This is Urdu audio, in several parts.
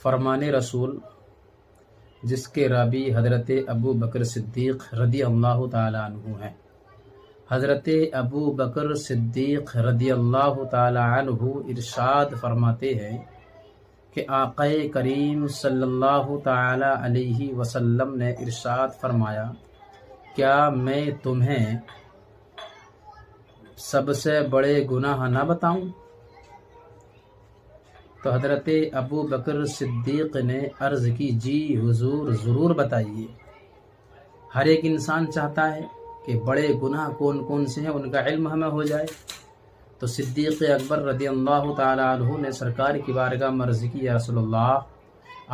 فرمان رسول جس کے راوی حضرت ابو بکر صدیق رضی اللہ تعالیٰ عنہ ہیں۔ حضرت ابو بکر صدیق رضی اللہ تعالیٰ عنہ ارشاد فرماتے ہیں کہ آقا کریم صلی اللہ تعالیٰ علیہ وسلم نے ارشاد فرمایا، کیا میں تمہیں سب سے بڑے گناہ نہ بتاؤں؟ تو حضرت ابو بکر صدیق نے عرض کی، جی حضور ضرور بتائیے۔ ہر ایک انسان چاہتا ہے کہ بڑے گناہ کون کون سے ہیں ان کا علم ہمیں ہو جائے۔ تو صدیق اکبر رضی اللہ تعالیٰ عنہ نے سرکار کی بارگاہ میں عرض کی، یا رسول اللہ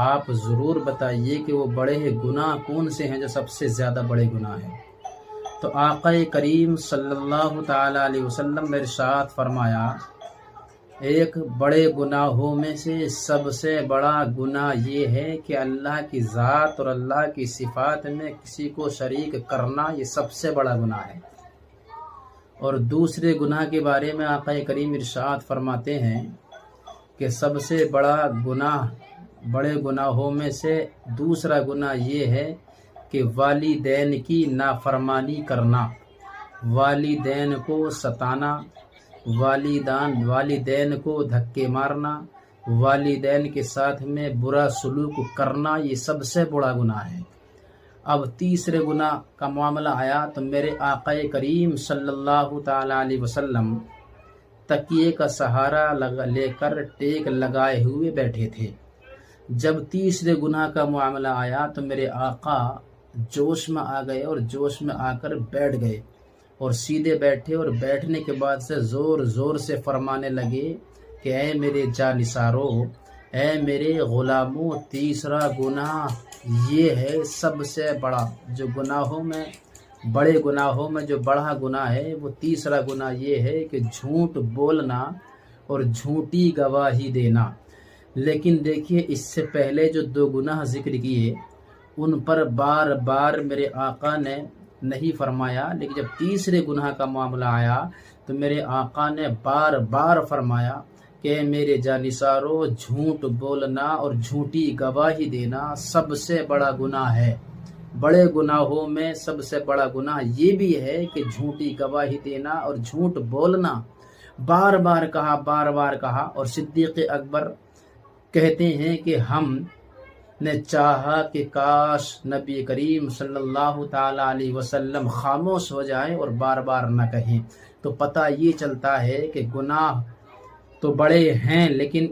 آپ ضرور بتائیے کہ وہ بڑے گناہ کون سے ہیں جو سب سے زیادہ بڑے گناہ ہیں۔ تو آقا کریم صلی اللہ تعالیٰ علیہ وسلم نے ارشاد فرمایا، ایک بڑے گناہوں میں سے سب سے بڑا گناہ یہ ہے کہ اللہ کی ذات اور اللہ کی صفات میں کسی کو شریک کرنا، یہ سب سے بڑا گناہ ہے۔ اور دوسرے گناہ کے بارے میں آقا کریم ارشاد فرماتے ہیں کہ سب سے بڑا گناہ، بڑے گناہوں میں سے دوسرا گناہ یہ ہے کہ والدین کی نافرمانی کرنا، والدین کو ستانا، والدین کو دھکے مارنا، والدین کے ساتھ میں برا سلوک کرنا، یہ سب سے بڑا گناہ ہے۔ اب تیسرے گناہ کا معاملہ آیا تو میرے آقا کریم صلی اللہ تعالیٰ علیہ وسلم تکیے کا سہارا لے کر ٹیک لگائے ہوئے بیٹھے تھے۔ جب تیسرے گناہ کا معاملہ آیا تو میرے آقا جوش میں آ گئے اور جوش میں آ کر بیٹھ گئے اور سیدھے بیٹھے، اور بیٹھنے کے بعد سے زور زور سے فرمانے لگے کہ اے میرے جانثارو، اے میرے غلاموں، تیسرا گناہ یہ ہے سب سے بڑا، جو گناہوں میں بڑے گناہوں میں جو بڑا گناہ ہے وہ تیسرا گناہ یہ ہے کہ جھوٹ بولنا اور جھوٹی گواہی دینا۔ لیکن دیکھیے اس سے پہلے جو دو گناہ ذکر کیے ان پر بار بار میرے آقا نے نہیں فرمایا، لیکن جب تیسرے گناہ کا معاملہ آیا تو میرے آقا نے بار بار فرمایا کہ میرے جانثارو، جھوٹ بولنا اور جھوٹی گواہی دینا سب سے بڑا گناہ ہے۔ بڑے گناہوں میں سب سے بڑا گناہ یہ بھی ہے کہ جھوٹی گواہی دینا اور جھوٹ بولنا، بار بار کہا، بار بار کہا۔ اور صدیق اکبر کہتے ہیں کہ ہم نے چاہا کہ کاش نبی کریم صلی اللہ تعالیٰ علیہ وسلم خاموش ہو جائیں اور بار بار نہ کہیں۔ تو پتہ یہ چلتا ہے کہ گناہ تو بڑے ہیں لیکن